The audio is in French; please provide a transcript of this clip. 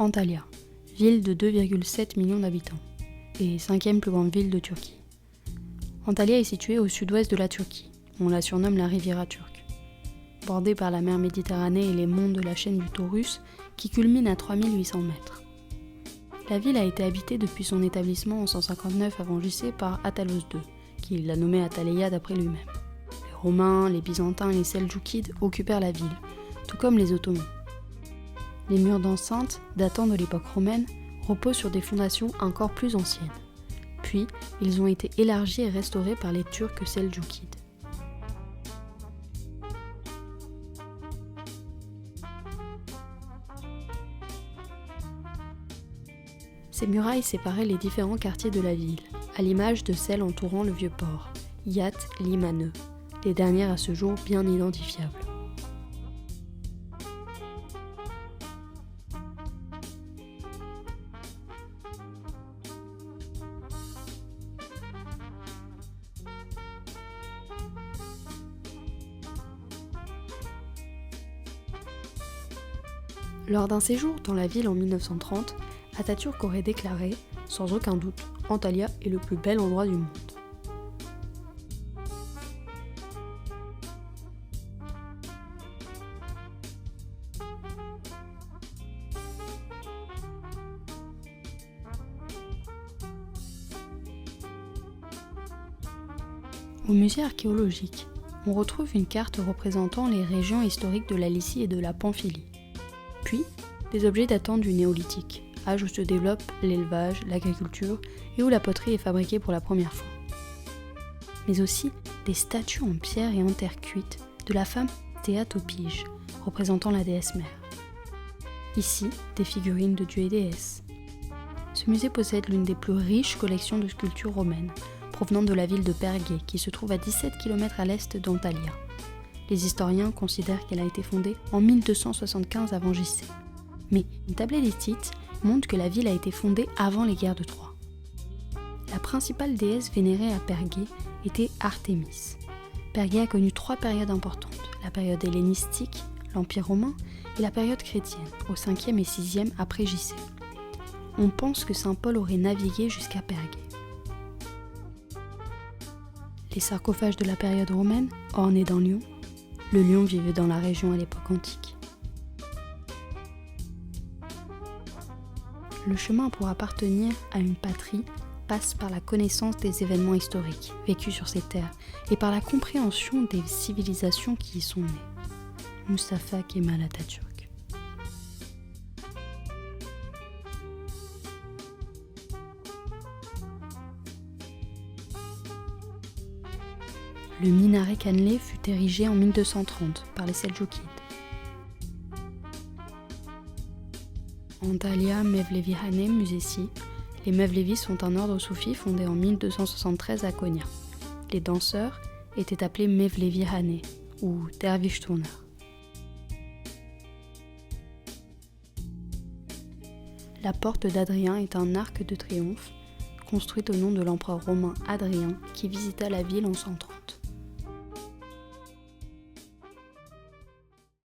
Antalya, ville de 2,7 millions d'habitants et 5e plus grande ville de Turquie. Antalya est située au sud-ouest de la Turquie. On la surnomme la Riviera turque. Bordée par la mer Méditerranée et les monts de la chaîne du Taurus qui culmine à 3800 mètres. La ville a été habitée depuis son établissement en 159 avant JC par Attalos II, qui l'a nommée Attaleia d'après lui-même. Les Romains, les Byzantins et les Seldjoukides occupèrent la ville, tout comme les Ottomans. Les murs d'enceinte, datant de l'époque romaine, reposent sur des fondations encore plus anciennes. Puis, ils ont été élargis et restaurés par les Turcs Seldjoukides. Ces murailles séparaient les différents quartiers de la ville, à l'image de celles entourant le vieux port, Yat Limanı, les dernières à ce jour bien identifiables. Lors d'un séjour dans la ville en 1930, Atatürk aurait déclaré, sans aucun doute, Antalya est le plus bel endroit du monde. Au musée archéologique, on retrouve une carte représentant les régions historiques de la Lycie et de la Pamphylie. Puis, des objets datant du néolithique, âge où se développe l'élevage, l'agriculture et où la poterie est fabriquée pour la première fois. Mais aussi des statues en pierre et en terre cuite de la femme Théatopyge, représentant la déesse mère. Ici, des figurines de dieux et déesses. Ce musée possède l'une des plus riches collections de sculptures romaines, provenant de la ville de Pergé, qui se trouve à 17 km à l'est d'Antalya. Les historiens considèrent qu'elle a été fondée en 1275 avant JC. Mais une tablette d'Hittite montre que la ville a été fondée avant les guerres de Troie. La principale déesse vénérée à Pergé était Artémis. Pergé a connu 3 périodes importantes, la période hellénistique, l'Empire romain et la période chrétienne, au 5e et 6e après JC. On pense que saint Paul aurait navigué jusqu'à Pergé. Les sarcophages de la période romaine, ornés d'un lion. Le lion vivait dans la région à l'époque antique. Le chemin pour appartenir à une patrie passe par la connaissance des événements historiques vécus sur ces terres et par la compréhension des civilisations qui y sont nées. Mustafa Kemal Atatürk. Le minaret cannelé fut érigé en 1230 par les Seldjoukides. Antalya Mevlevihane Müzesi. Les Mevlevis sont un ordre soufi fondé en 1273 à Konya. Les danseurs étaient appelés Mevlevihane ou Dervish-Turner. La porte d'Adrien est un arc de triomphe construit au nom de l'empereur romain Adrien qui visita la ville en 130.